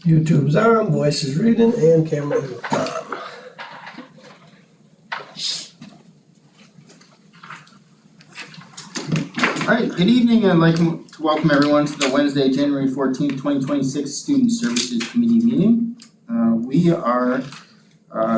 YouTube's on, voice is reading, and camera is on. All right, good evening. I'd like to welcome everyone to the Wednesday, January 14th, 2026 Student Services Committee meeting. We are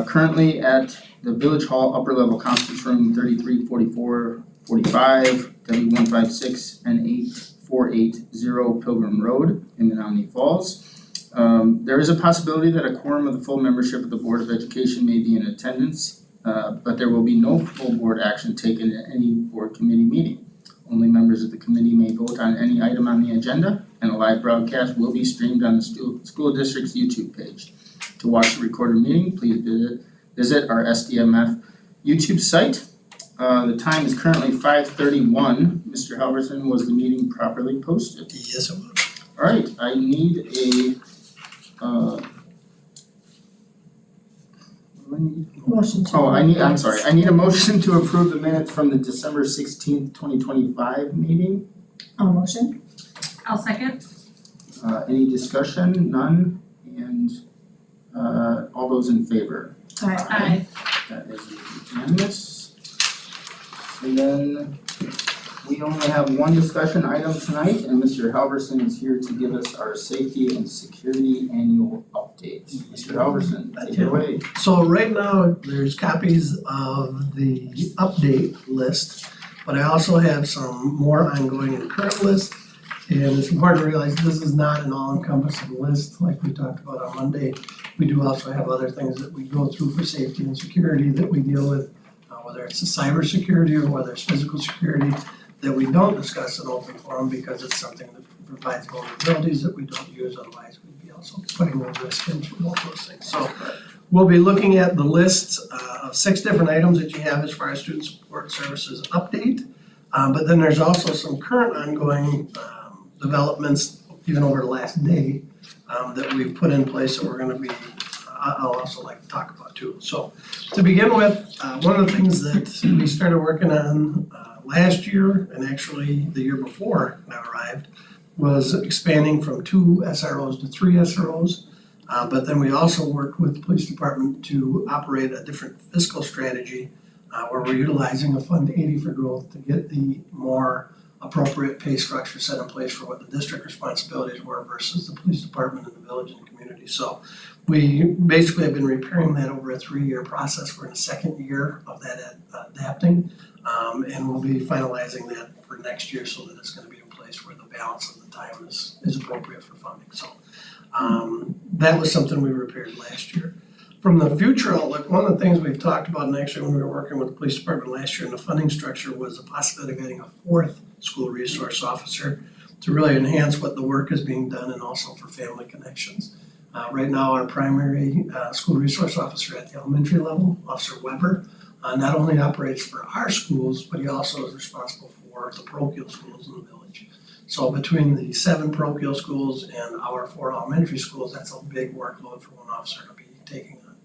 currently at the Village Hall Upper Level Conference Room 334445, W156 and 8480 Pilgrim Road in Menominee Falls. There is a possibility that a quorum of the full membership of the Board of Education may be in attendance, but there will be no full board action taken at any board committee meeting. Only members of the committee may vote on any item on the agenda, and a live broadcast will be streamed on the school district's YouTube page. To watch the recorded meeting, please visit our SDMF YouTube site. The time is currently 5:31. Mr. Halverson, was the meeting properly posted? Yes, it was. All right, I need a, Motion to. I need a motion to approve the minutes from the December 16th, 2025 meeting. I'll motion. I'll second. Any discussion? None? And all those in favor? Aye. That is unanimous. And then we only have one discussion item tonight, and Mr. Halverson is here to give us our safety and security annual update. Mr. Halverson, take it away. So right now, there's copies of the update list, but I also have some more ongoing and current lists. And it's important to realize this is not an all-encompassing list like we talked about on Monday. We do also have other things that we go through for safety and security that we deal with, whether it's the cybersecurity or whether it's physical security, that we don't discuss in open forum because it's something that provides vulnerabilities that we don't use, otherwise we'd be also putting more risk into both those things. So we'll be looking at the list of 6 different items that you have as far as student support services update. But then there's also some current ongoing developments, even over the last day, that we've put in place that we're gonna be, I'll also like to talk about too. So to begin with, one of the things that we started working on last year, and actually the year before I arrived, was expanding from 2 SROs to 3 SROs. But then we also worked with the police department to operate a different fiscal strategy where we're utilizing a Fund 80 for growth to get the more appropriate pay structure set in place for what the district responsibilities were versus the police department and the village and the community. So we basically have been repairing that over a 3-year process. We're in the 2nd year of that adapting. And we'll be finalizing that for next year so that it's gonna be in place where the balance of the time is appropriate for funding. So that was something we repaired last year. From the future outlook, one of the things we've talked about, and actually when we were working with the police department last year in the funding structure, was the possibility of getting a 4th school resource officer to really enhance what the work is being done and also for family connections. Right now, our primary school resource officer at the elementary level, Officer Weber, not only operates for our schools, but he also is responsible for the parochial schools in the village. So between the 7 parochial schools and our 4 elementary schools, that's a big workload for one officer to be taking on.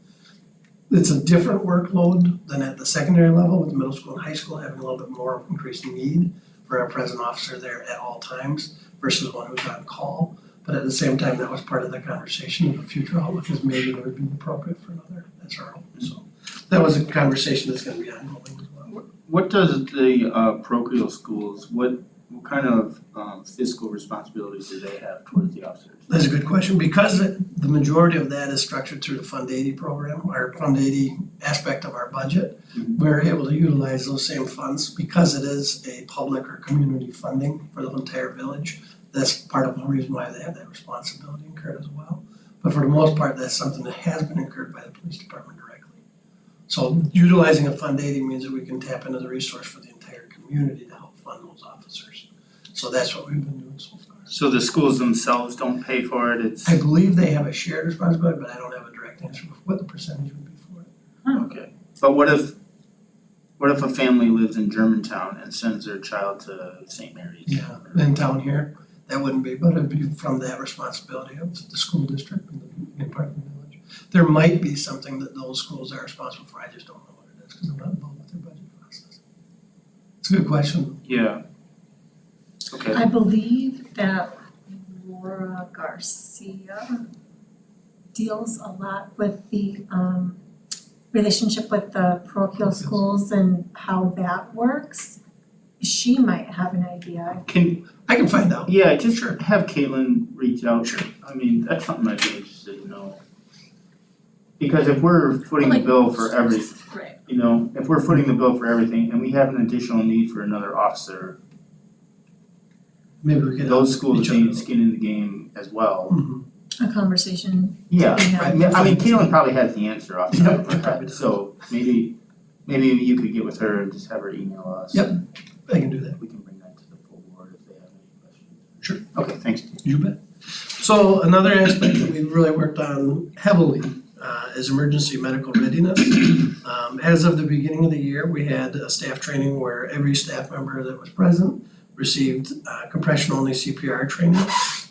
It's a different workload than at the secondary level, with middle school and high school having a little bit more increased need for a present officer there at all times versus one who's on call. But at the same time, that was part of the conversation of the future outlook, is maybe it would be appropriate for another SRO. So that was a conversation that's gonna be ongoing as well. What does the parochial schools, what kind of fiscal responsibilities do they have towards the officers? That's a good question. Because the majority of that is structured through the Fund 80 program, our Fund 80 aspect of our budget, we're able to utilize those same funds because it is a public or community funding for the entire village. That's part of the reason why they have that responsibility incurred as well. But for the most part, that's something that has been incurred by the police department directly. So utilizing a Fund 80 means that we can tap into the resource for the entire community to help fund those officers. So that's what we've been doing so far. So the schools themselves don't pay for it, it's, I believe they have a shared responsibility, but I don't have a direct answer for what the percentage would be for it. okay. But what if a family lives in Germantown and sends their child to St. Mary's? Yeah, in town here, that wouldn't be, but it'd be from that responsibility of the school district and part of the village. There might be something that those schools are responsible for, I just don't know what it is because I'm not involved with their budget process. It's a good question. Yeah. Okay. I believe that Laura Garcia deals a lot with the relationship with the parochial schools and how that works. She might have an idea. I can find out. Yeah, just have Caitlin reach out. I mean, that's something I'd be interested to know. Because if we're footing the bill for Right. you know, if we're footing the bill for everything and we have an additional need for another officer, Maybe we can. those schools each need other. skin in the game as well. Mhm. A conversation. Yeah, Yeah. I mean, Caitlin probably has the answer off the top of her Yep, probably head, does. so maybe you could get with her and just have her email us. Yep. I can do that. We can bring that to the full board if they have any questions. Sure. Okay, thanks. You bet. So another aspect that we've really worked on heavily is emergency medical readiness. As of the beginning of the year, we had a staff training where every staff member that was present received compression-only CPR training.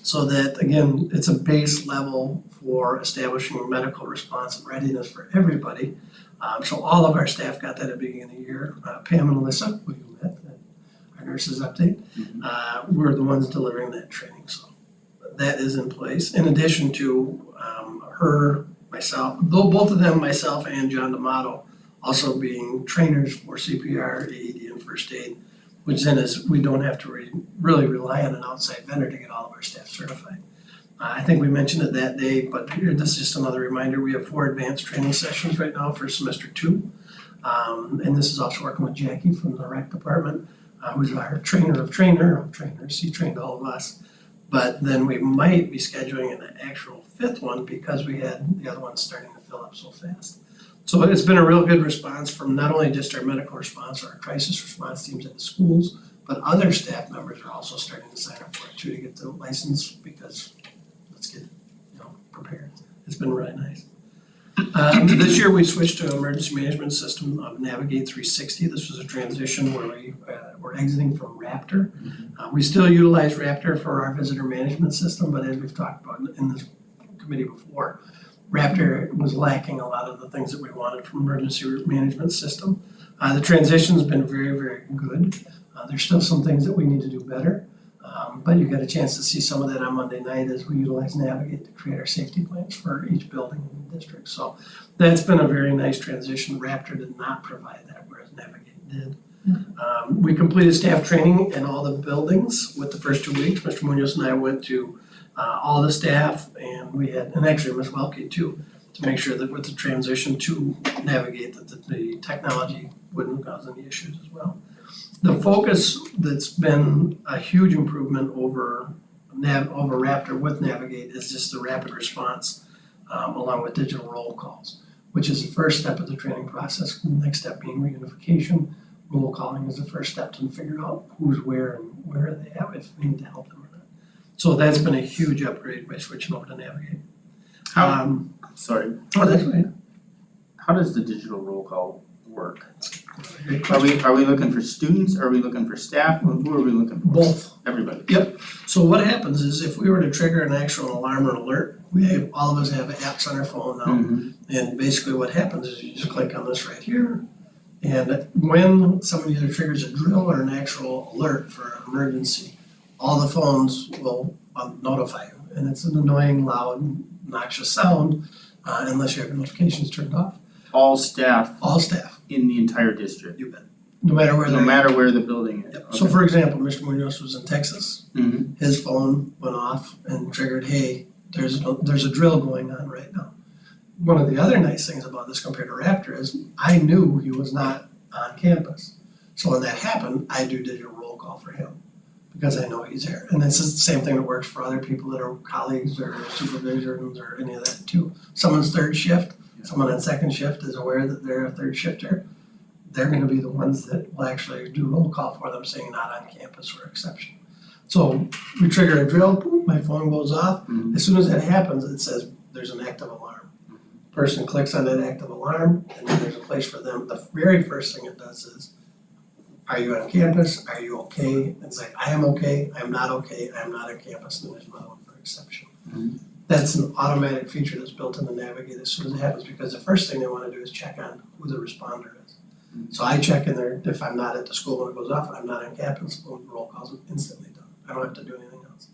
So that, again, it's a base level for establishing medical response and readiness for everybody. So all of our staff got that at the beginning of the year. Pam and Alyssa, who you met, our nurses update, were the ones delivering that training, so that is in place. In addition to her, myself, though both of them, myself and John D'Amato, also being trainers for CPR, AED, and first aid, which then is, we don't have to really rely on an outside vendor to get all of our staff certified. I think we mentioned it that day, but here, this is just another reminder, we have 4 advanced training sessions right now for semester 2. And this is also working with Jackie from the rec department, who's our trainer of trainers, he trained all of us. But then we might be scheduling an actual 5th one because we had the other one starting to fill up so fast. So it's been a real good response from not only just our medical response or our crisis response teams at the schools, but other staff members are also starting to sign up for it too, to get the license, because let's get, prepared. It's been really nice. This year we switched to an emergency management system of Navigate 360. This was a transition where we were exiting from Raptor. We still utilize Raptor for our visitor management system, but as we've talked about in this committee before, Raptor was lacking a lot of the things that we wanted from emergency management system. The transition's been very, very good. There's still some things that we need to do better. But you got a chance to see some of that on Monday night as we utilize Navigate to create our safety plans for each building in the district. So that's been a very nice transition. Raptor did not provide that, whereas Navigate did. We completed staff training in all the buildings with the first 2 weeks. Mr. Munoz and I went to all the staff, and we had, and actually Ms. Welke too, to make sure that with the transition to Navigate that the technology wouldn't cause any issues as well. The focus that's been a huge improvement over Raptor with Navigate is just the rapid response along with digital roll calls, which is the first step of the training process. The next step being reunification. Roll calling is the first step to figure out who's where and where are they at, if we need to help them or not. So that's been a huge upgrade by switching over to Navigate. Sorry, Oh, that's right. how does the digital roll call work? Great Are question. we looking for students, are we looking for staff, who are we looking for? Both. Everybody. So what happens is if we were to trigger an actual alarm or alert, all of us have apps on our phone now. And basically what happens is you just click on this right here. And when someone either triggers a drill or an actual alert for an emergency, all the phones will notify you. And it's an annoying, loud, noxious sound unless you have your notifications turned off. All staff All staff, in the entire district, you bet, no matter where no they're at. matter where the building is. Yep. So for example, Mr. Munoz was in Texas. Mhm. His phone went off and triggered, hey, there's a drill going on right now. One of the other nice things about this compared to Raptor is I knew he was not on campus. So when that happened, I do digital roll call for him because I know he's there. And this is the same thing that works for other people that are colleagues or supervisors or any of that too. Someone's third shift, someone on second shift is aware that they're a third shifter. They're gonna be the ones that will actually do roll call for them saying not on campus or exception. So we trigger a drill, boom, my phone goes off. Mhm. As soon as that happens, it says there's an active alarm. Person clicks on that active alarm and then there's a place for them. The very first thing it does is, are you on campus? Are you okay? It's like, I am okay, I am not okay, I am not on campus, and then there's another one for exception. Mhm. That's an automatic feature that's built in the Navigate as soon as it happens, because the first thing they wanna do is check on who the responder is. So I check in there, if I'm not at the school when it goes off, and I'm not on campus, boom, roll calls are instantly done. I don't have to do anything else.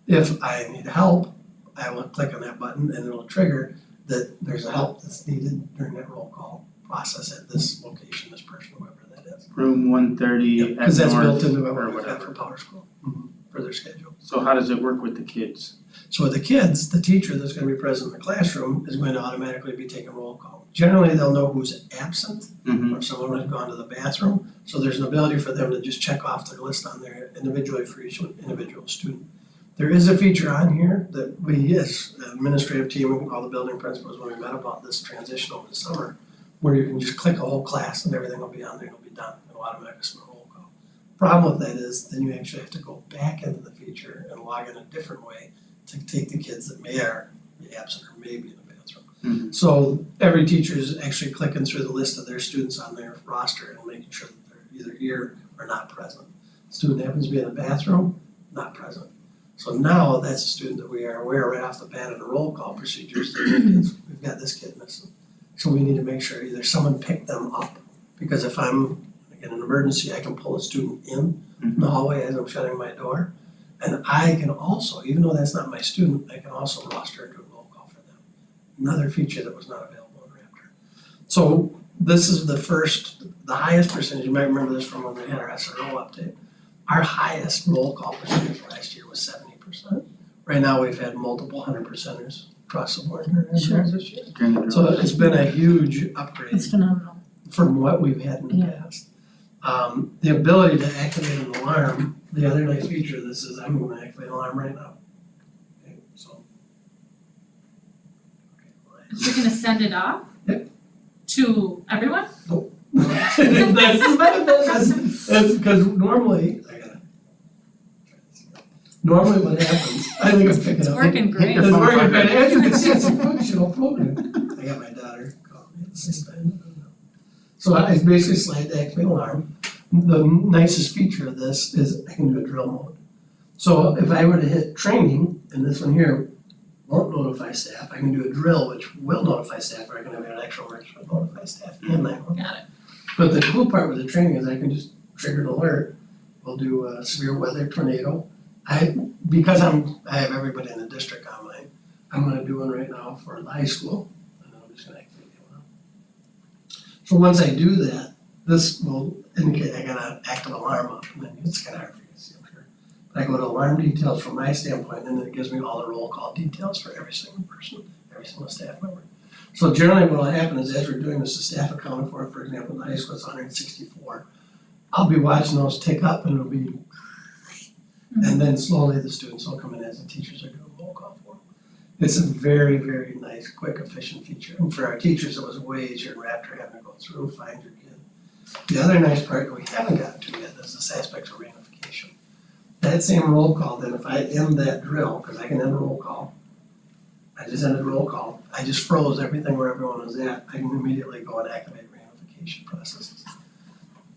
If I need help, I will click on that button and it'll trigger that there's a help that's needed during that roll call process at this location, this person, whoever that is. Room 130 at Cause that's built North into or what we've got whatever. for Power School, for their schedule. So how does it work with the kids? So with the kids, the teacher that's gonna be present in the classroom is going to automatically be taking roll call. Generally, they'll know who's absent, Mm-hmm. or if someone has gone to the bathroom, so there's an ability for them to just check off their list on there individually for each individual student. There is a feature on here that we, as the administrative team and all the building principals, when we met about this transition over the summer, where you can just click a whole class and everything will be on there and it'll be done, it'll automatically submit a roll call. Problem with that is, then you actually have to go back into the feature and log in a different way to take the kids that may be absent or may be in the bathroom. Mhm. So every teacher is actually clicking through the list of their students on their roster and making sure that they're either here or not present. Student happens to be in the bathroom, not present. So now that's a student that we are aware right off the bat of the roll call procedures, that we've got this kid missing. So we need to make sure either someone picked them up, because if I'm in an emergency, I can pull a student in the hallway as I'm shutting my door. And I can also, even though that's not my student, I can also roster and do a roll call for them. Another feature that was not available in Raptor. So this is the highest percentage, you might remember this from when we had our SRO update. Our highest roll call percentage last year was 70%. Right now, we've had multiple 100%ers across the board in our enterprise this year. During the So drill. it's been a huge upgrade It's phenomenal. from what we've had in the Yeah. past. The ability to activate an alarm, the other nice feature of this is I'm gonna activate an alarm right now. Okay, so. You're gonna send it off? Yep. To everyone? That's the benefit, that's because normally, normally what happens, I think I'm picking It's up. working great. your It's phone working, button. but as you can see, it's a functional program. I got my daughter calling me at the same time. So I basically slide the activate alarm. The nicest feature of this is I can do a drill mode. So if I were to hit training, and this one here won't notify staff, I can do a drill which will notify staff, or I can have an actual which will notify staff and 911. Got it. But the cool part with the training is I can just trigger an alert. We'll do a severe weather tornado. Because I have everybody in the district online, I'm gonna do one right now for the high school, and then I'm just gonna activate it now. So once I do that, this will indicate I got an active alarm up, and then it's kinda hard for you to see up here. But I go to alarm details from my standpoint, and then it gives me all the roll call details for every single person, every single staff member. So generally what will happen is as we're doing this, the staff accounted for example, in the high school it's 164. I'll be watching those tick up and it'll be, and then slowly the students will come in as the teachers are doing roll call for them. It's a very, very nice, quick, efficient feature. And for our teachers, it was way easier in Raptor having to go through, find your kid. The other nice part that we haven't gotten to yet is this aspect of ramification. That same roll call, then if I end that drill, because I can end a roll call, I just ended roll call, I just froze everything where everyone was at, I can immediately go and activate ramification processes.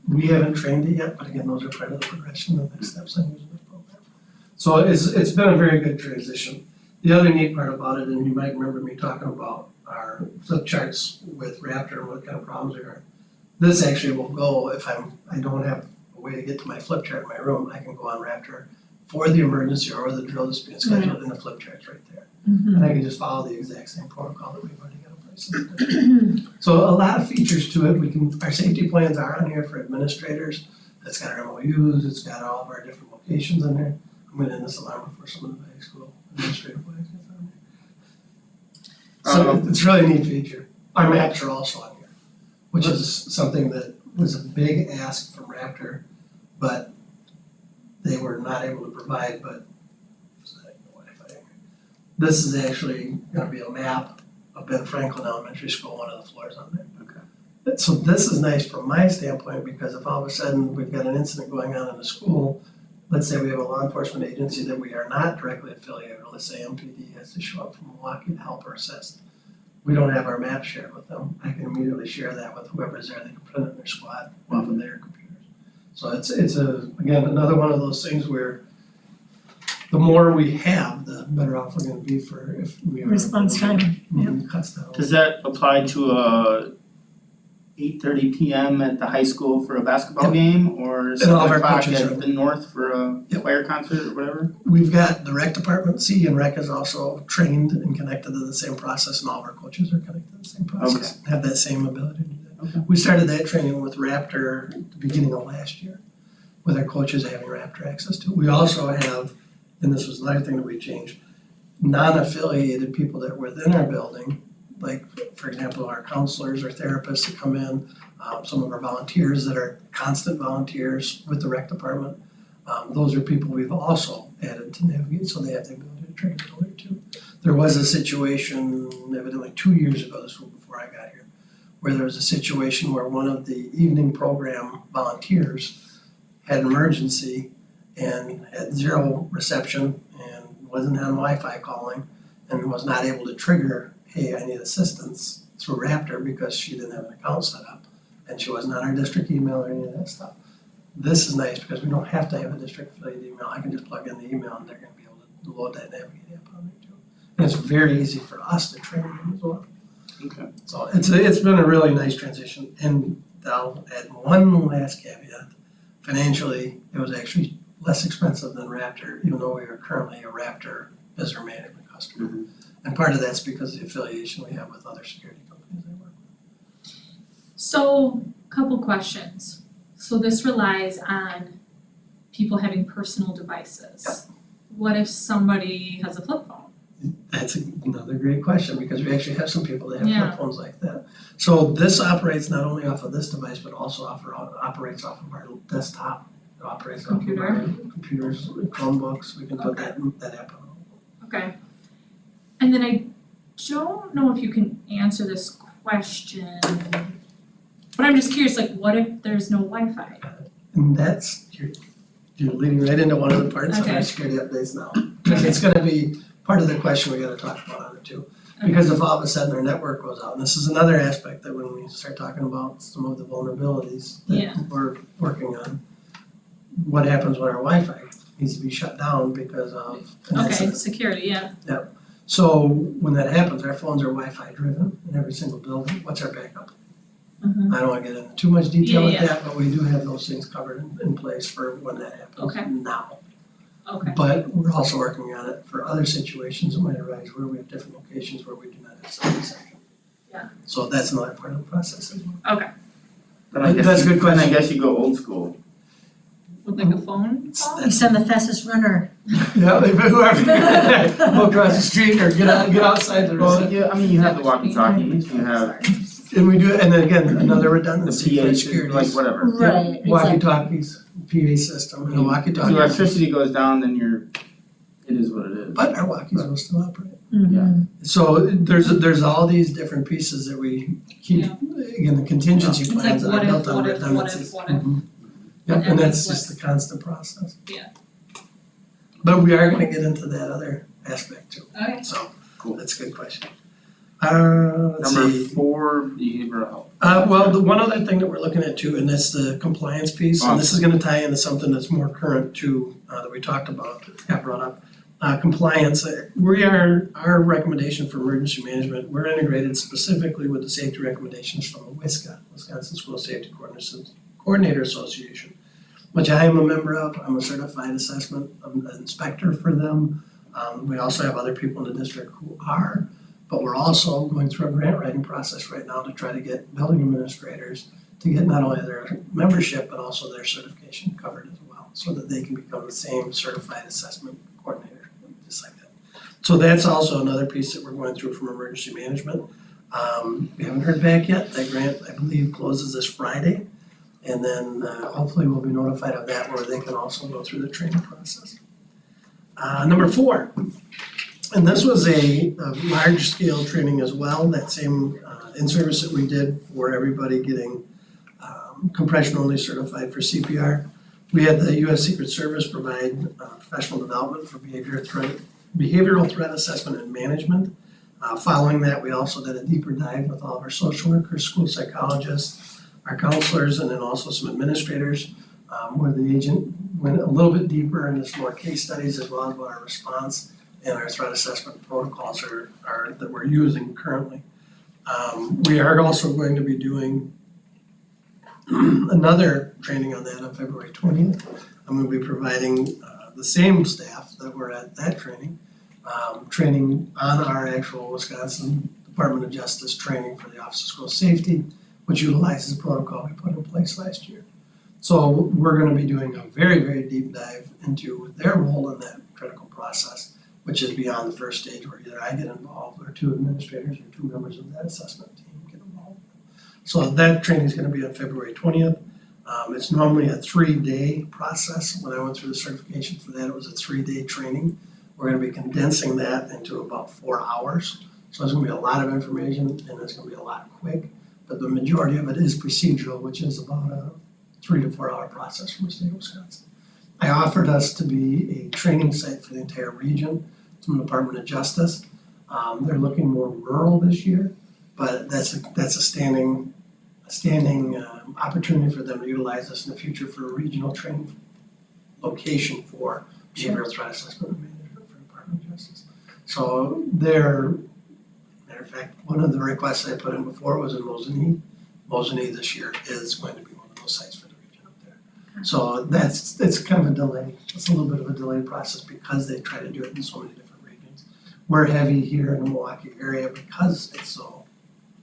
We haven't trained it yet, but again, those are part of the progression, the next steps I'm using this program. So it's been a very good transition. The other neat part about it, and you might remember me talking about our flip charts with Raptor and what kind of problems there are. This actually will go, if I don't have a way to get to my flip chart in my room, I can go on Raptor for the emergency or the drill that's being scheduled, and the flip chart's right there. And I can just follow the exact same protocol that we've already got in place. So a lot of features to it. Our safety plans are on here for administrators. It's got our MOUs, it's got all of our different locations in there. I'm gonna end this alarm before some of the high school administrative plans get on there. So it's really a neat feature. Our maps are also on here, which is something that was a big ask from Raptor, but they were not able to provide, but this is actually gonna be a map of Ben Franklin Elementary School, one of the floors on there. Okay. So this is nice from my standpoint, because if all of a sudden we've got an incident going on in the school, let's say we have a law enforcement agency that we are not directly affiliated with, let's say MPD has to show up from Milwaukee to help or assist. We don't have our map shared with them. I can immediately share that with whoever's there. They can put it in their squad off of their computers. So it's again, another one of those things where the more we have, the better off we're gonna be for if we are. Response time, yeah. Cuts down. Does that apply to 8:30 PM at the high school for a basketball game, or all of 7 our o'clock coaches are- at the north for a Yep. choir concert or whatever? We've got the rec department, C and rec is also trained and connected to the same process, and all of our coaches are connected to the same process. Have that same ability to do that. Okay. We started that training with Raptor at the beginning of last year, with our coaches having Raptor access to it. We also have, and this was another thing that we changed, non-affiliated people that were within our building, like, for example, our counselors or therapists that come in, some of our volunteers that are constant volunteers with the rec department. Those are people we've also added to Navigate, so they have the ability to train each other too. There was a situation evidently 2 years ago, this was before I got here, where there was a situation where one of the evening program volunteers had an emergency and had zero reception and wasn't on Wi-Fi calling and was not able to trigger, hey, I need assistance through Raptor because she didn't have an account set up and she wasn't on our district email or any of that stuff. This is nice because we don't have to have a district affiliate email. I can just plug in the email and they're gonna be able to load that Navigate app on there too. And it's very easy for us to train them as well. Okay. So it's been a really nice transition, and I'll add one last caveat. Financially, it was actually less expensive than Raptor, even though we are currently a Raptor visitor management customer. Mhm. And part of that's because of the affiliation we have with other security companies I work with. So, couple questions. So this relies on people having personal devices. What if somebody has a flip phone? That's another great question, because we actually have some people that have Yeah. flip phones like that. So this operates not only off of this device, but also operates off of our desktop. It operates off of Computer. our computers, Chromebooks, we can put that app on. Okay. And then I don't know if you can answer this question, but I'm just curious, like, what if there's no Wi-Fi? And that's, you're leading right into one of the parts of our Okay. security updates now. Because it's gonna be part of the question we gotta talk about on it too. Because if all of a sudden our network goes out, and this is another aspect that when we start talking about some of the vulnerabilities Yeah. that we're working on, what happens when our Wi-Fi needs to be shut down because of, and that's Okay, security, yeah. so when that happens, our phones are Wi-Fi driven in every single building. What's our backup? Mhm. I don't wanna get into too much detail with Yeah, that, but we do have those things covered in place for when that happens Okay. now. Okay, But we're also working on it for other situations that might arise where we have different locations where we do not have cell reception. Yeah. So that's another part of the process as well. Then I guess That's a good you- then I question. guess you go old school. with like a phone call? You send the fastest runner. Yeah, if whoever, go across the street or get outside the Well, reception. yeah, I mean, you have the walkie-talkies, you have And we do, and then again, another the redundancy for PA, security. like whatever. Right, exactly. Walkie-talkies, PA system, and a If walkie-talkie. electricity goes down, then it is what it is. But our walkies will still operate. Mhm. So there's all these different pieces that we keep, again, the contingency It's like, plans that what are if, built on what if, what if, redundancies. what if? Mhm. Yep, And and then that's flip. just the constant process. Yeah. But we are gonna get into that other aspect too, Okay. so, Cool. that's a good question. Let's Number see, 4, behavioral health. well, the one other thing that we're looking at too, and that's the compliance piece, and this is gonna tie into something that's more current too, that we talked about, got brought up. Compliance, our recommendation for emergency management, we're integrated specifically with the safety recommendations from WSCA, Wisconsin School Safety Coordinator Association, which I am a member of. I'm a certified assessment inspector for them. We also have other people in the district who are, but we're also going through a grant writing process right now to try to get building administrators to get not only their membership, but also their certification covered as well, so that they can become the same certified assessment coordinator, just like that. So that's also another piece that we're going through from emergency management. We haven't heard back yet. That grant, I believe, closes this Friday. And then hopefully we'll be notified of that where they can also go through the training process. Number 4, and this was a large scale training as well, that same in-service that we did for everybody getting compression only certified for CPR. We had the U.S. Secret Service provide professional development for behavioral threat assessment and management. Following that, we also did a deeper dive with all of our social workers, school psychologists, our counselors, and then also some administrators, where the agent went a little bit deeper into some more case studies as well as what our response and our threat assessment protocols are that we're using currently. We are also going to be doing another training on that on February 20th. I'm gonna be providing the same staff that were at that training, training on our actual Wisconsin Department of Justice training for the Office of School Safety, which utilizes the protocol we put in place last year. So we're gonna be doing a very, very deep dive into their role in that critical process, which is beyond the first stage where either I get involved or two administrators or two members of that assessment team get involved. So that training is gonna be on February 20th. It's normally a 3-day process. When I went through the certification for that, it was a 3-day training. We're gonna be condensing that into about 4 hours. So it's gonna be a lot of information and it's gonna be a lot quick, but the majority of it is procedural, which is about a 3 to 4 hour process from the state of Wisconsin. I offered us to be a training site for the entire region from the Department of Justice. They're looking more rural this year, but that's a standing opportunity for them to utilize us in the future for a regional training location for behavioral threat assessment and management for the Department of Justice. So matter of fact, one of the requests I put in before was in Mosinee. Mosinee this year is going to be one of those sites for the region up there. So it's kind of a delay. It's a little bit of a delayed process because they try to do it in so many different regions. We're heavy here in the Milwaukee area because it's so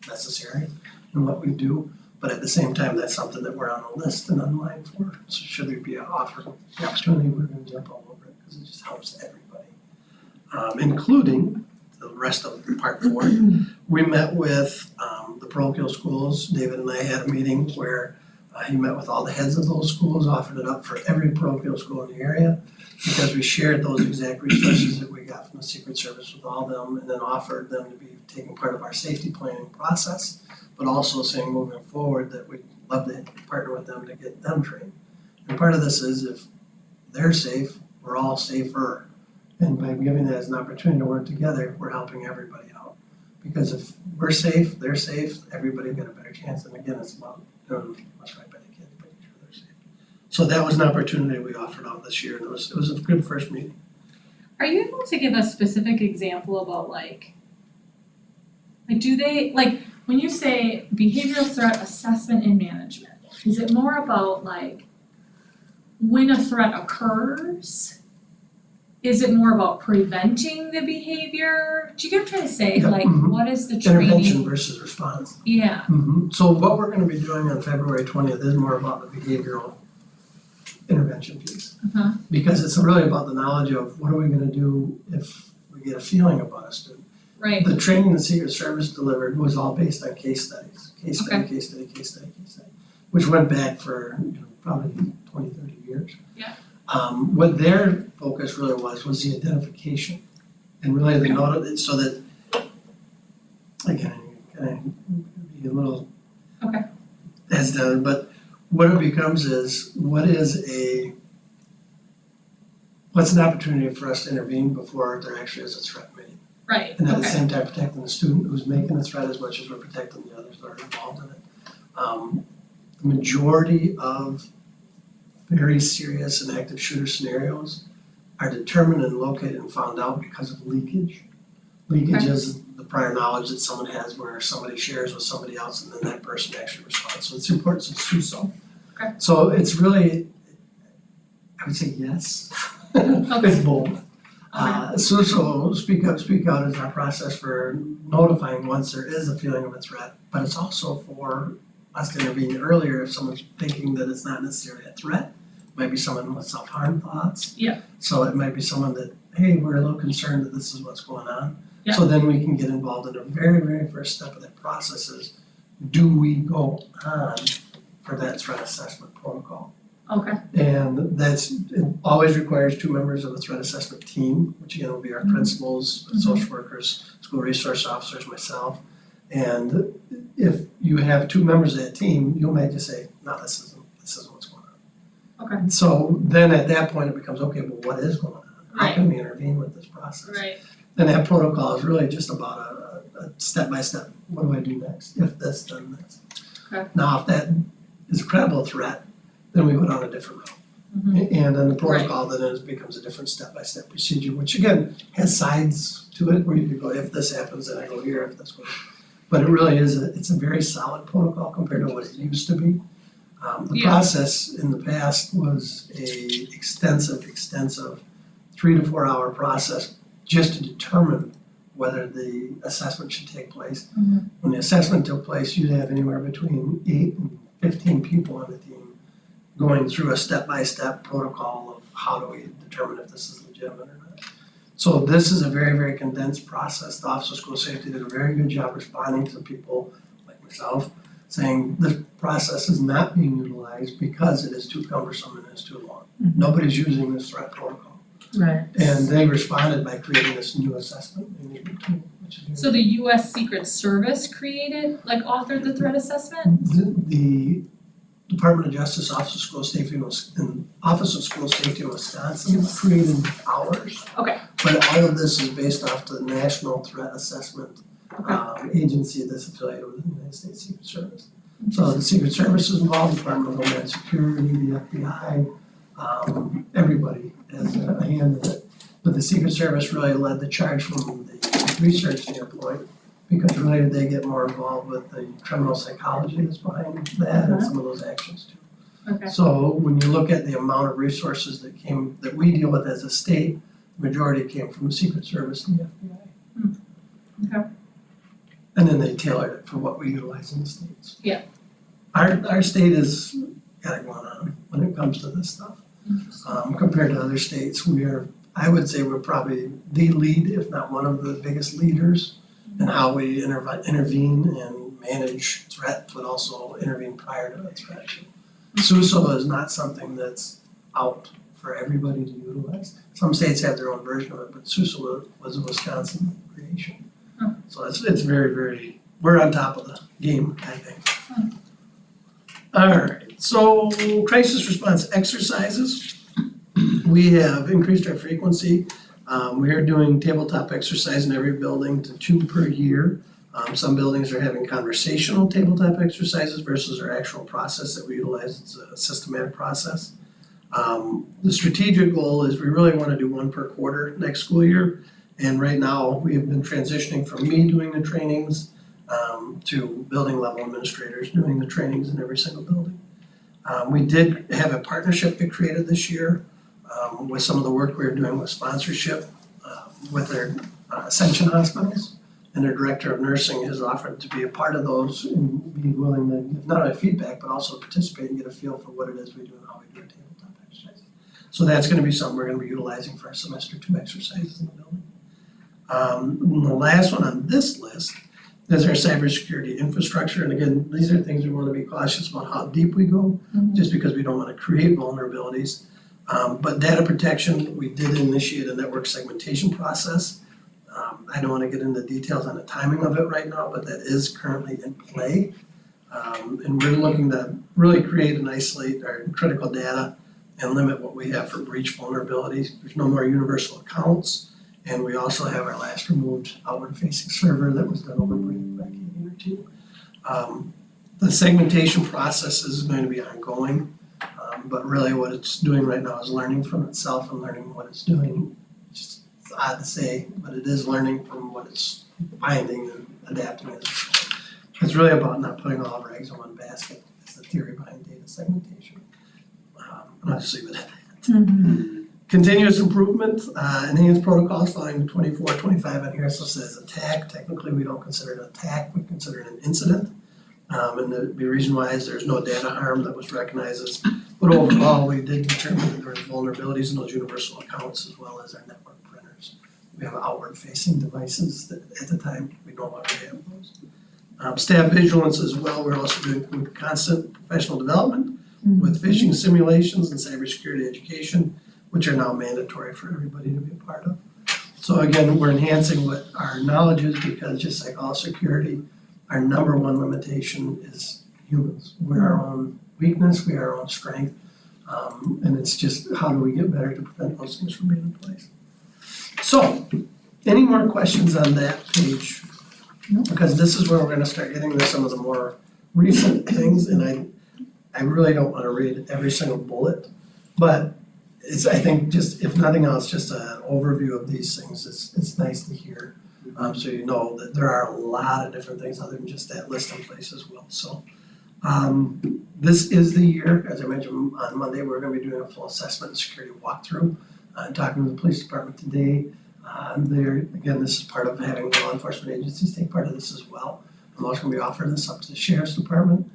necessary in what we do. But at the same time, that's something that we're on the list and online for. So should there be an offer, the opportunity, we're gonna jump all over it because it just helps everybody. Including the rest of part 4. We met with the parochial schools. David and I had a meeting where he met with all the heads of those schools, offered it up for every parochial school in the area because we shared those exact resources that we got from the Secret Service with all of them and then offered them to be taking part of our safety planning process, but also saying moving forward that we'd love to partner with them to get them trained. And part of this is if they're safe, we're all safer. And by giving that as an opportunity to work together, we're helping everybody out. Because if we're safe, they're safe, everybody got a better chance. And again, it's about doing what's right by the kids, making sure they're safe. So that was an opportunity we offered out this year, and it was a good first meeting. Are you able to give a specific example about like do they, like, when you say behavioral threat assessment and management, is it more about like when a threat occurs? Is it more about preventing the behavior? Do you get what I'm trying to say? Yeah, Like, what is the Intervention training? versus response. Yeah, So what we're gonna be doing on February 20th is more about the behavioral intervention piece. Uh-huh. Because it's really about the knowledge of what are we gonna do if we get a feeling about a student. right, The training the Secret Service delivered was all based on case studies, case study, which went back for probably 20, 30 years. Yeah. What their focus really was the identification and really the note, so that, again, kind of be a little Okay. as done, but what it becomes is, what's an opportunity for us to intervene before there actually is a threat made? right, And at the okay, same time protecting the student who's making the threat as much as we're protecting the others that are involved in it. The majority of very serious and active shooter scenarios are determined and located and found out because of leakage. Leakage Okay. is the prior knowledge that someone has where somebody shares with somebody else and then that person actually responds. So it's important to do so. Okay. So it's really, I would say yes. It's both. So speak out is our process for notifying once there is a feeling of a threat, but it's also for us to intervene earlier if someone's thinking that it's not necessarily a threat. It might be someone with self-harm thoughts. Yeah. So it might be someone that, hey, we're a little concerned that this is what's going on. Yeah. So then we can get involved in the very, very first step of that process is, do we go on for that threat assessment protocol? okay, And it always requires 2 members of a threat assessment team, which again will be our principals, social workers, school resource officers, myself. And if you have 2 members of that team, you might just say, no, this isn't what's going on. Okay. So then at that point it becomes, okay, well, what is going on? How Right. can we intervene with this process? right, And that protocol is really just about a step-by-step, what do I do next? If this, then this. Okay. Now, if that is a credible threat, then we go down a different route. Mhm. And then the protocol then becomes a different step-by-step procedure, which again, has sides to it, where you go, if this happens, then I go here, if this goes. But it really is, it's a very solid protocol compared to what it used to be. The Yeah. process in the past was a extensive 3 to 4 hour process just to determine whether the assessment should take place. Mhm. When the assessment took place, you'd have anywhere between 8 and 15 people on the team going through a step-by-step protocol of how do we determine if this is legitimate or not. So this is a very, very condensed process. The Office of School Safety did a very good job responding to people like myself, saying this process is not being utilized because it is too cumbersome and it's too long. Mhm. Nobody's using this threat protocol. Right. And they responded by creating this new assessment management tool, which is very So the US Secret Service created, like authored the threat assessment? The Department of Justice, Office of School Safety and Office of School Safety in Wisconsin created ours. Okay. But all of this is based off the National Threat Assessment Okay. agency that's affiliated with the United States Secret Service. So the Secret Service is involved, Department of Homeland Security, the FBI, everybody has a hand in it. But the Secret Service really led the charge from the research standpoint, because really they get more involved with the criminal psychology that's behind that and some of those actions too. Okay. So when you look at the amount of resources that we deal with as a state, the majority came from the Secret Service and the FBI. Okay. And then they tailored it for what we utilize in the states. Yeah. Our state has got it going on when it comes to this stuff. Compared to other states, I would say we're probably the lead, if not one of the biggest leaders in how we intervene and manage threat, but also intervene prior to the threat. SUSO is not something that's out for everybody to utilize. Some states have their own version of it, but SUSO was a Wisconsin creation. Oh. So it's very, very, we're on top of the game, I think. Alright, so crisis response exercises. We have increased our frequency. We are doing tabletop exercise in every building to 2 per year. Some buildings are having conversational tabletop exercises versus our actual process that we utilize. It's a systematic process. The strategic goal is we really want to do 1 per quarter next school year. And right now, we have been transitioning from me doing the trainings to building level administrators doing the trainings in every single building. We did have a partnership that created this year with some of the work we were doing with sponsorship with their Ascension hospitals. And their director of nursing has offered to be a part of those and be willing to give not only feedback, but also participate and get a feel for what it is we do and how we do our tabletop exercises. So that's gonna be something we're gonna be utilizing for our semester 2 exercises in the building. And the last one on this list is our cybersecurity infrastructure. And again, these are things we wanna be cautious about how deep we go, just because we don't wanna create vulnerabilities. But data protection, we did initiate a network segmentation process. I don't wanna get into details on the timing of it right now, but that is currently in play. And we're looking to really create and isolate our critical data and limit what we have for breach vulnerabilities. There's no more universal accounts. And we also have our last removed outward facing server that was done over back a year or 2. The segmentation process is going to be ongoing. But really what it's doing right now is learning from itself and learning what it's doing. It's odd to say, but it is learning from what it's finding and adapting it. It's really about not putting all of our eggs in one basket. It's the theory behind data segmentation. And I'll just leave it at that. Continuous improvement, enhanced protocols following 24, 25 on here, so it says attack. Technically, we don't consider it an attack, we consider it an incident. And the reason why is there's no data harm that was recognized as, but overall, we did determine that there were vulnerabilities in those universal accounts as well as our network printers. We have outward facing devices that at the time, we no longer have those. Staff vigilance as well, we're also doing constant professional development with phishing simulations and cybersecurity education, which are now mandatory for everybody to be a part of. So again, we're enhancing what our knowledge is, because just like all security, our number one limitation is humans. We're our own weakness, we are our own strength. And it's just how do we get better to prevent those things from being in place. So, any more questions on that page? Because this is where we're gonna start getting to some of the more recent things, and I really don't wanna read every single bullet, but it's, I think, just, if nothing else, just an overview of these things, it's nice to hear. So you know that there are a lot of different things other than just that list in place as well. So This is the year, as I mentioned on Monday, we're gonna be doing a full assessment and security walkthrough. Talking with the police department today, again, this is part of having law enforcement agencies take part of this as well. I'm also gonna be offering this up to the sheriff's department.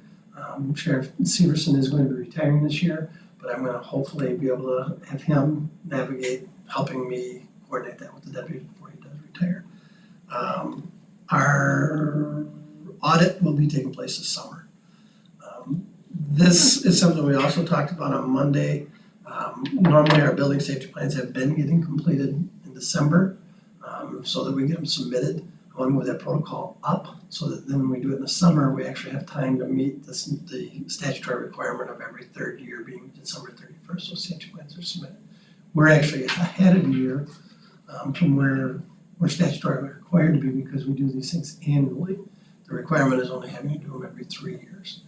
Sheriff Severson is going to be retiring this year, but I'm gonna hopefully be able to have him navigate, helping me coordinate that with the deputy before he does retire. Our audit will be taking place this summer. This is something we also talked about on Monday. Normally our building safety plans have been getting completed in December, so that we get them submitted. I want to move that protocol up so that then when we do it in the summer, we actually have time to meet the statutory requirement of every third year being December 31st, so safety plans are submitted. We're actually ahead of a year from where we're statutorily required to be because we do these things annually. The requirement is only having to do them every 3 years.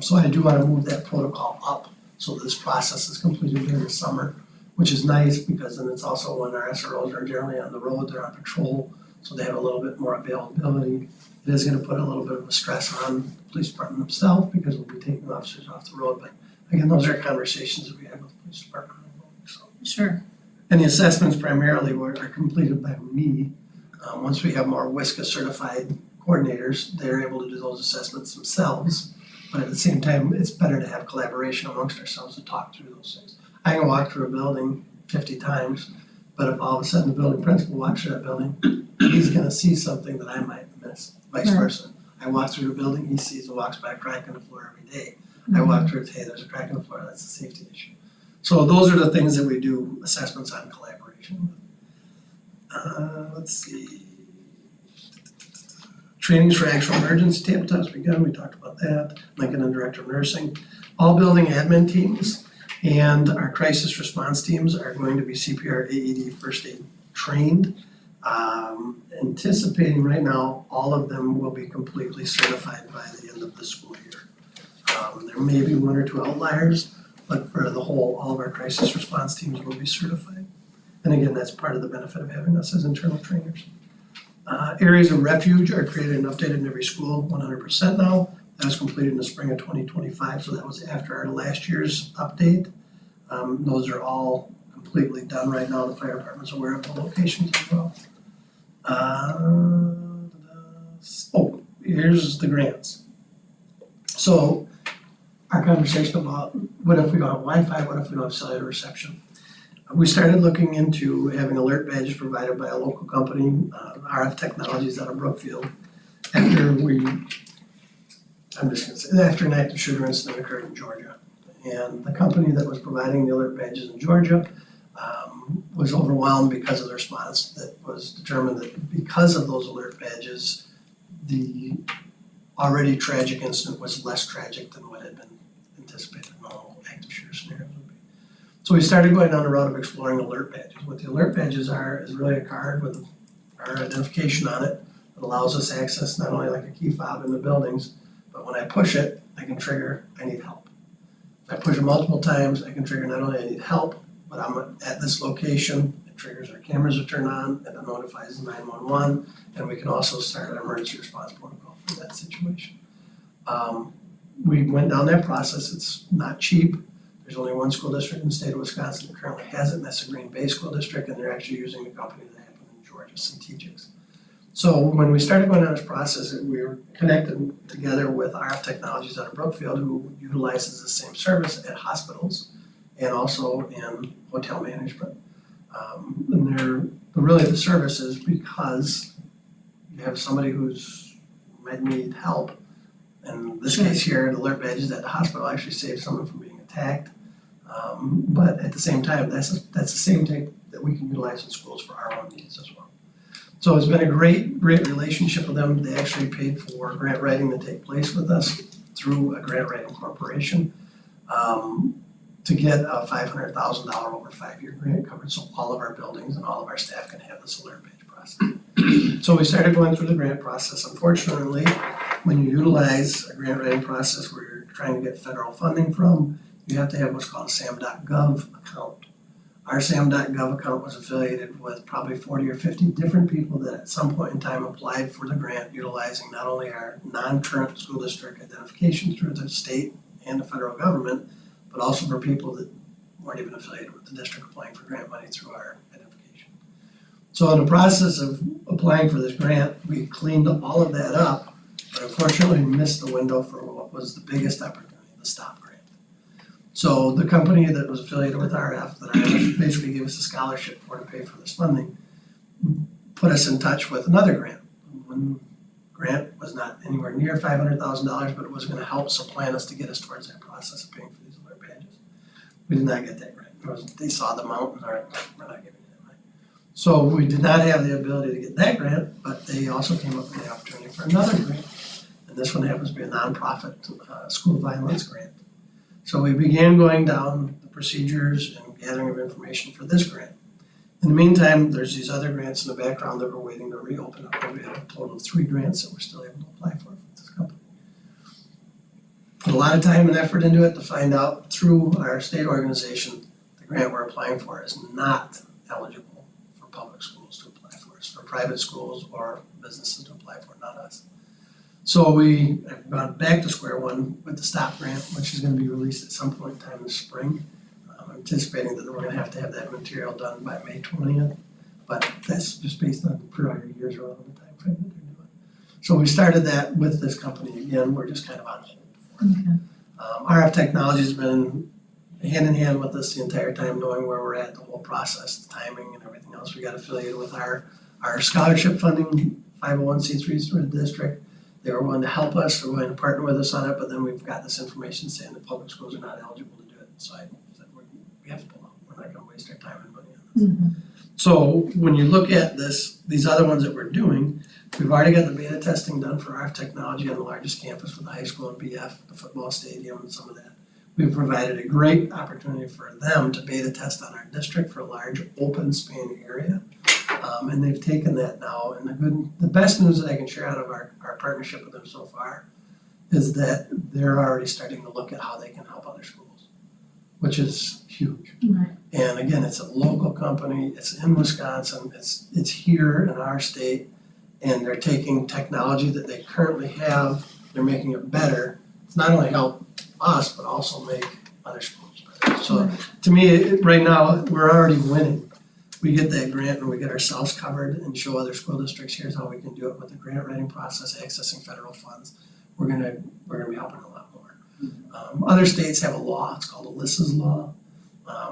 So I do want to move that protocol up so that this process is completed during the summer, which is nice because then it's also when our SROs are generally on the road, they're on patrol, so they have a little bit more availability. It is gonna put a little bit of a stress on the police department themselves because we'll be taking officers off the road, but again, those are conversations that we have with the police department. So. Sure. And the assessments primarily are completed by me. Once we have more WISCA certified coordinators, they're able to do those assessments themselves. But at the same time, it's better to have collaboration amongst ourselves to talk through those things. I can walk through a building 50 times, but if all of a sudden the building principal walks through that building, he's gonna see something that I might miss, vice Right. versa. I walk through the building, he sees and walks by a crack in the floor every day. I walk through it, hey, there's a crack in the floor, that's a safety issue. So those are the things that we do assessments on collaboration with. Let's see. Trainings for actual emergency tabletop's begun, we talked about that. Lincoln and Director of Nursing. All building admin teams and our crisis response teams are going to be CPR, AED, first aid trained. Anticipating right now, all of them will be completely certified by the end of the school year. There may be 1 or 2 outliers, but for the whole, all of our crisis response teams will be certified. And again, that's part of the benefit of having us as internal trainers. Areas of refuge are created and updated in every school 100% now. That was completed in the spring of 2025, so that was after our last year's update. Those are all completely done right now. The fire department's aware of the locations as well. Here's the grants. So our conversation about what if we don't have Wi-Fi, what if we don't have cellular reception? We started looking into having alert badges provided by a local company, RF Technologies out of Brookfield. After an active shooter incident occurred in Georgia. And the company that was providing the alert badges in Georgia was overwhelmed because of the response. That was determined that because of those alert badges, the already tragic incident was less tragic than what had been anticipated in normal active shooter scenarios would be. So we started going down the road of exploring alert badges. What the alert badges are is really a card with our identification on it that allows us access not only like a key fob in the buildings, but when I push it, I can trigger, I need help. If I push it multiple times, I can trigger not only I need help, but I'm at this location, it triggers our cameras to turn on, and it notifies 911, and we can also start an emergency response protocol for that situation. We went down that process, it's not cheap. There's only one school district in the state of Wisconsin that currently has it, and that's the Green Bay School District, and they're actually using the company that happened in Georgia, Centegix. So when we started going down this process, we were connected together with RF Technologies out of Brookfield, who utilizes the same service at hospitals and also in hotel management. And they're really the service is because you have somebody who's might need help. In this case here, the alert badges at the hospital actually saved someone from being attacked. But at the same time, that's the same tech that we can utilize in schools for our own needs as well. So it's been a great relationship with them. They actually paid for grant writing to take place with us through a grant writing corporation to get a $500,000 over 5-year grant covered, so all of our buildings and all of our staff can have this alert badge process. So we started going through the grant process. Unfortunately, when you utilize a grant writing process where you're trying to get federal funding from, you have to have what's called a SAM.gov account. our SAM.gov account was affiliated with probably 40 or 50 different people that at some point in time applied for the grant utilizing not only our non-current school district identification through the state and the federal government, but also for people that weren't even affiliated with the district applying for grant money through our identification. So in the process of applying for this grant, we cleaned all of that up, but unfortunately missed the window for what was the biggest opportunity, the STOP grant. So the company that was affiliated with RF, that RF basically gave us a scholarship for to pay for this funding, put us in touch with another grant. One grant was not anywhere near $500,000, but it was gonna help supplant us to get us towards that process of paying for these alert badges. We did not get that grant. They saw the amount and are, we're not giving you that money. So we did not have the ability to get that grant, but they also came up with the opportunity for another grant. And this one happens to be a nonprofit school violence grant. So we began going down the procedures and gathering of information for this grant. In the meantime, there's these other grants in the background that we're waiting to reopen up. We have a total of 3 grants that we're still able to apply for with this company. Put a lot of time and effort into it to find out through our state organization, the grant we're applying for is not eligible for public schools to apply for. It's for private schools or businesses to apply for, not us. So we have gone back to square one with the STOP grant, which is gonna be released at some point in time this spring. I'm anticipating that we're gonna have to have that material done by May 20th, but that's just based on prior years around the time frame that they're doing. So we started that with this company again, we're just kind of on hold for it. RF Technology's been hand in hand with us the entire time, knowing where we're at, the whole process, the timing and everything else. We got affiliated with our scholarship funding, 501c3s through the district. They were willing to help us, they were willing to partner with us on it, but then we've got this information saying that public schools are not eligible to do it. So I said, we have to pull out, we're not gonna waste our time and money on this. So when you look at these other ones that we're doing, we've already got the beta testing done for RF Technology on the largest campus for the high school and BF, the football stadium and some of that. We've provided a great opportunity for them to beta test on our district for a large open span area. And they've taken that now, and the best news that I can share out of our partnership with them so far is that they're already starting to look at how they can help other schools, which is huge. Right. And again, it's a local company, it's in Wisconsin, it's here in our state, and they're taking technology that they currently have, they're making it better. It's not only help us, but also make other schools better. So to me, right now, we're already winning. We get that grant and we get ourselves covered and show other school districts, here's how we can do it with the grant writing process, accessing federal funds. We're gonna be helping a lot more. Other states have a law, it's called Alyssa's Law,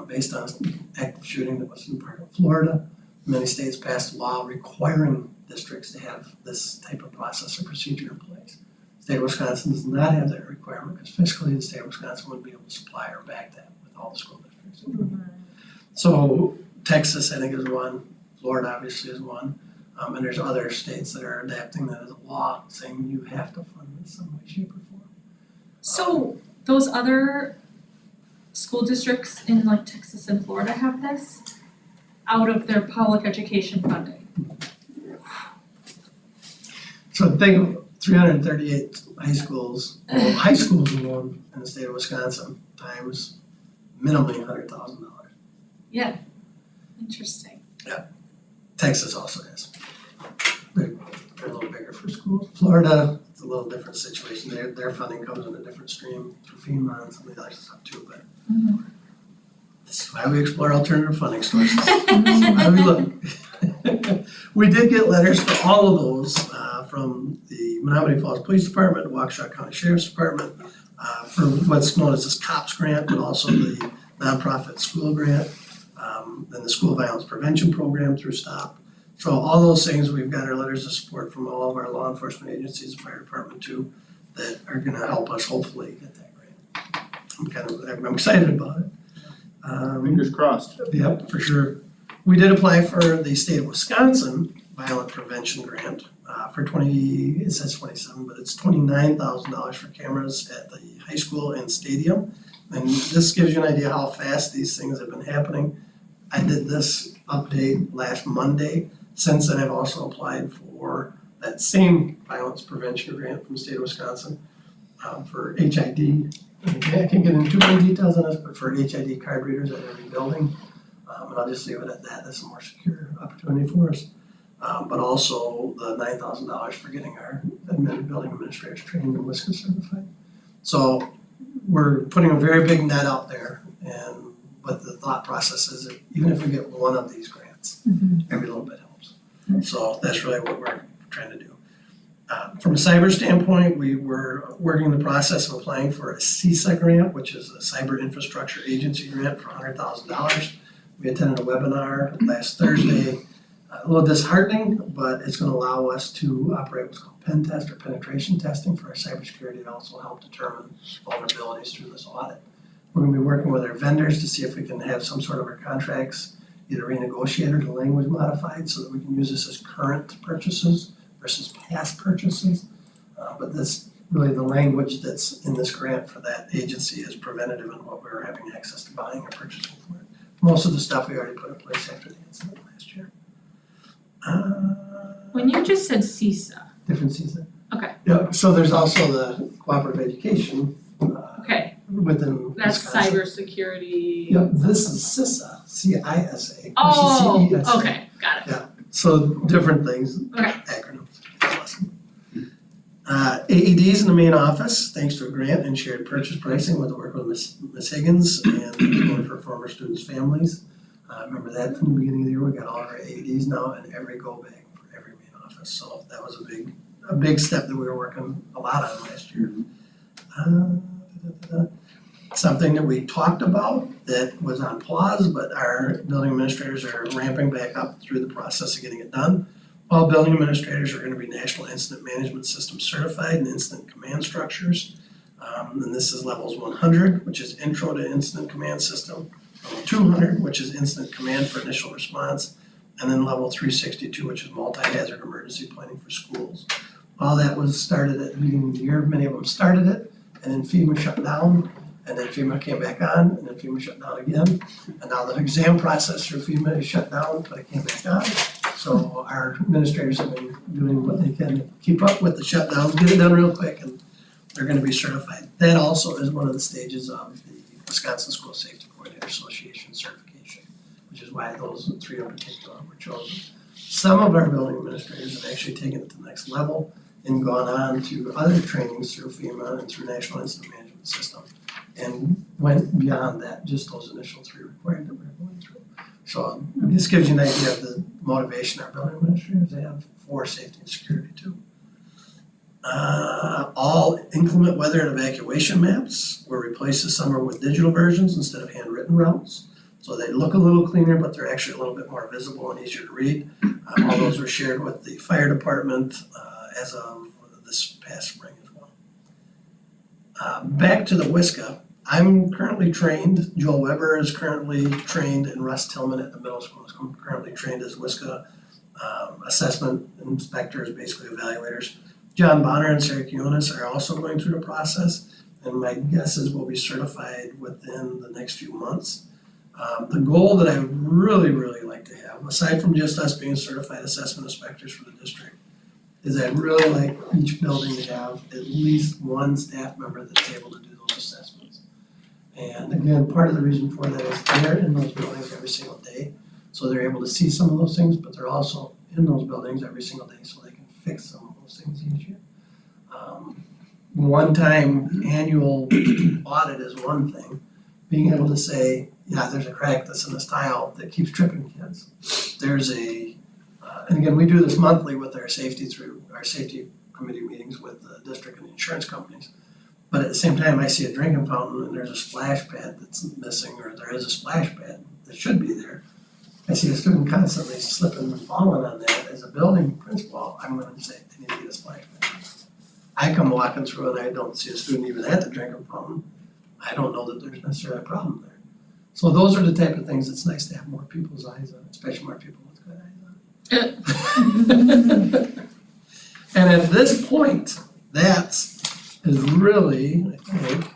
based on an active shooting that was in part of Florida. Many states passed a law requiring districts to have this type of process or procedure in place. The state of Wisconsin does not have that requirement because fiscally the state of Wisconsin wouldn't be able to supply or back that with all the school districts. So Texas, I think, is one, Florida obviously is one, and there's other states that are adapting that as a law, saying you have to fund this in some way, shape, or form. So those other school districts in like Texas and Florida have this out of their public education funding? So think of 338 high schools alone in the state of Wisconsin times minimally $100,000. Yeah, interesting. Texas also has. They're a little bigger for schools. Florida, it's a little different situation. Their funding comes in a different stream through FEMA and some of the other stuff too, but this is why we explore alternative funding sources. Why we look. We did get letters for all of those from the Menominee Falls Police Department, the Waukesha County Sheriff's Department, for what's known as this COPS grant, but also the nonprofit school grant, then the school violence prevention program through STOP. So all those things, we've got our letters of support from all of our law enforcement agencies, the fire department too, that are gonna help us hopefully get that grant. I'm excited about it. Fingers crossed. Yep, for sure. We did apply for the state of Wisconsin violent prevention grant for it says 27, but it's $29,000 for cameras at the high school and stadium. And this gives you an idea how fast these things have been happening. I did this update last Monday. Since then, I've also applied for that same violence prevention grant from the state of Wisconsin for HID. I can't get into too many details on this, but for HID card readers at every building. And I'll just leave it at that, that's a more secure opportunity for us. But also the $9,000 for getting our building administrators trained and WISCA certified. So we're putting a very big net out there, but the thought process is that even if we get one of these grants, every little bit helps. So that's really what we're trying to do. From a cyber standpoint, we were working the process of applying for a CISA grant, which is a Cyber Infrastructure Agency grant for $100,000. We attended a webinar last Thursday. A little disheartening, but it's gonna allow us to operate what's called pen test or penetration testing for our cybersecurity and also help determine vulnerabilities through this audit. We're gonna be working with our vendors to see if we can have some sort of our contracts either renegotiated or language modified so that we can use this as current purchases versus past purchases. But this, really the language that's in this grant for that agency is preventative in what we were having access to buying or purchasing for it. Most of the stuff we already put in place after the incident last year. When you just said CISA, Different season. Okay. Yeah, so there's also the cooperative education okay, within that's Wisconsin. cybersecurity. Yep, this is CISA, C-I-S-A. Oh, versus CESA. okay, got it. So different things, Okay. acronyms. AEDs in the main office, thanks to a grant and shared purchase pricing with the work with Ms. Higgins and one of her former students' families. Remember that from the beginning of the year, we got all of our AEDs now and every go bag for every main office. So that was a big step that we were working a lot on last year. Something that we talked about that was on pause, but our building administrators are ramping back up through the process of getting it done. All building administrators are gonna be National Incident Management System certified in incident command structures. And this is levels 100, which is Intro to Incident Command System, level 200, which is Incident Command for Initial Response, and then level 362, which is Multi-Hazard Emergency Planning for Schools. All that was started at the beginning of the year, many of them started it, and then FEMA shut down, and then FEMA came back on, and then FEMA shut down again. And now the exam process through FEMA is shut down, but it came back on. So our administrators have been doing what they can to keep up with the shutdowns, get it done real quick, and they're gonna be certified. That also is one of the stages of the Wisconsin School Safety Coordinator Association certification, which is why those three in particular were chosen. Some of our building administrators have actually taken it to the next level and gone on to other trainings through FEMA and through National Incident Management System and went beyond that, just those initial three required that we were going through. So this gives you an idea of the motivation our building administrators have for safety and security too. All inclement weather and evacuation maps were replaced this summer with digital versions instead of handwritten routes. So they look a little cleaner, but they're actually a little bit more visible and easier to read. All those were shared with the fire department as of this past spring as well. Back to the WISCA. I'm currently trained, Joel Weber is currently trained, and Russ Tillman at the middle school is currently trained as WISCA assessment inspectors, basically evaluators. John Bonner and Sarah Kionis are also going through the process, and my guess is we'll be certified within the next few months. The goal that I would really like to have, aside from just us being certified assessment inspectors for the district, is I'd really like each building to have at least one staff member that's able to do those assessments. And again, part of the reason for that is they're in those buildings every single day, so they're able to see some of those things, but they're also in those buildings every single day, so they can fix some of those things easier. One-time annual audit is one thing. Being able to say, yeah, there's a crack that's in this tile that keeps tripping kids. There's and again, we do this monthly with our safety through our safety committee meetings with the district and the insurance companies. But at the same time, I see a drinking fountain and there's a splash pad that's missing, or there is a splash pad that should be there. I see a student constantly slipping and falling on that. As a building principal, I'm gonna say, they need to get a splash pad. I come walking through and I don't see a student even at the drinking fountain. I don't know that there's necessarily a problem there. So those are the type of things that's nice to have more people's eyes on, especially more people with good eyes on it. And at this point, that is really, I think,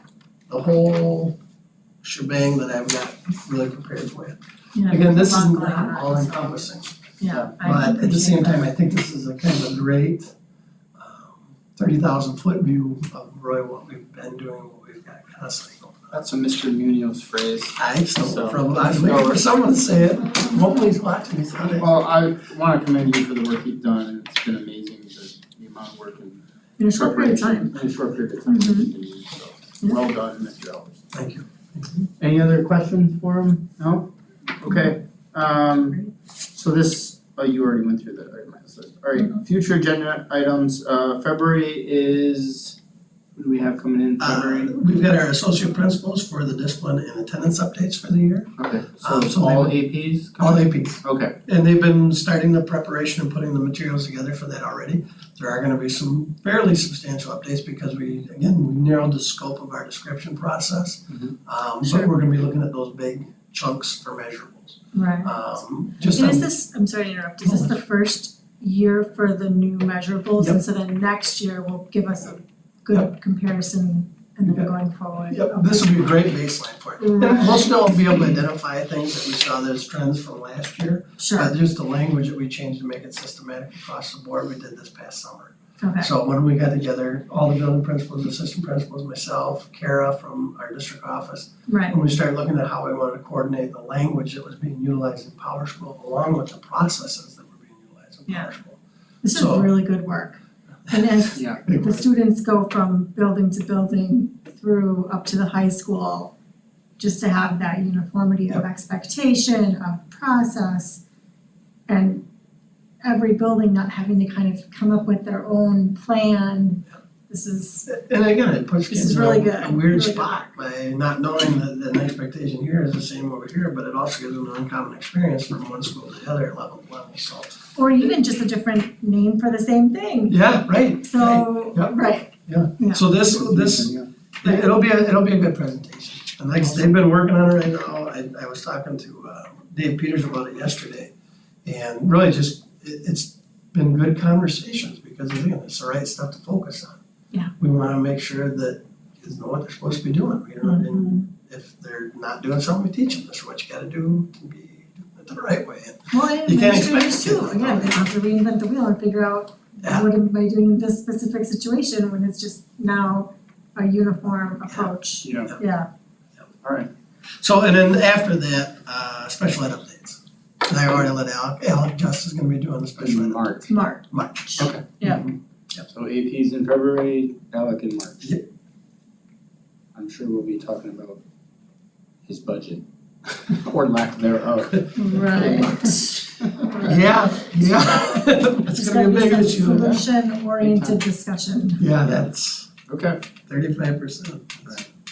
the whole shebang that I've got really prepared for you. Yeah, Again, this there's is a lot going not on, all so- encompassing, Yeah, I but at the same appreciate time, that. I think this is a kind of a great 30,000 foot view of really what we've been doing, what we've got constantly going That's a Mr. Munoz phrase. I stole it from, I was waiting for someone to say it, hopefully he's watching, he's on it. Well, I wanna commend you for the work you've done, and it's been amazing, the amount of work and In a short period of time. preparation in a short period of time that you did, so, well done, Mr. Ellis. Thank you. Any other questions for him? No? Okay, so this, you already went through the itemized list. Alright, future agenda items, February is, who do we have coming in February? We've got our associate principals for the discipline and attendance updates for the year, Okay, so so all APs all coming? APs. Okay, And they've been starting the preparation and putting the materials together for that already. There are gonna be some fairly substantial updates because we narrowed the scope of our description process. Mhm. But Sure. we're gonna be looking at those big chunks for measurables. Right. Just And on- is this, I'm sorry to interrupt, is this the first year for the new measurables? Yep. And so then next year will give us a good comparison and then Yep. going forward? Yep, this will be a great baseline for it. And we'll still be able to identify things that we saw as trends from last year. Sure, But just the language that we changed to make it systematic across the board, we did this past summer. okay, So when we got together, all the building principals, assistant principals, myself, Kara from our district office, right, when we started looking at how we wanted to coordinate the language that was being utilized in Power School along with the processes that were being utilized in Power School. this is So- really good work. And as yeah. the students go from building to building through up to the high school, just to have that uniformity of expectation, of process, and every building not having to kind of come up with their own plan. This is, And again, it puts This kids is in really a good, weird really good. spot by not knowing that an expectation here is the same over here, but it also gives them an uncommon experience from one school to the other level, so. or even just a different name for the same thing. Yeah, right, So, Yep. right, so this, Yeah. it'll be a good presentation. And like, they've been working on it right now, I was talking to Dave Peters about it yesterday. And really just, it's been good conversations, because again, it's the right stuff to focus on. Yeah. We wanna make sure that kids know what they're supposed to be doing, you know, and if they're not doing something, we teach them, this is what you gotta do to be doing it the right way. And well, and You can't administrators expect too, it. again, they have to reinvent the wheel and figure out Yeah. what am I doing in this specific situation when it's just now a uniform approach. Yeah, Yeah, alright, So, and then after that, special ed updates. And I already let Alec Just is gonna be doing the special ed March. March. Okay. Yeah. So APs in February, Alec in March. Yep. I'm sure we'll be talking about his budget, or lack thereof. Right. Yeah, it's Just gonna be a big some issue. with that. solution-oriented discussion, Yeah, that's Okay, 35%.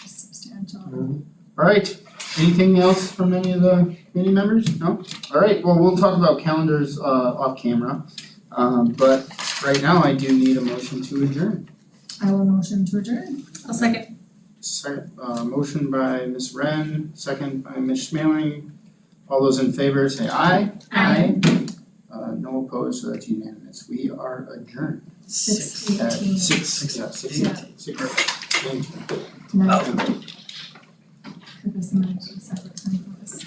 substantial. alright, anything else from any of the committee members? No? Alright, well, we'll talk about calendars off camera. But right now I do need a motion to adjourn. I will motion to adjourn. I'll second. Motion by Ms. Wren, second by Ms. Schmeling. All those in favor say aye. Aye. No opposed, so that's unanimous. We are adjourned 6:18. at six, yeah, 6:18. Perfect. Thank you. Tonight. Put this in my separate time for this.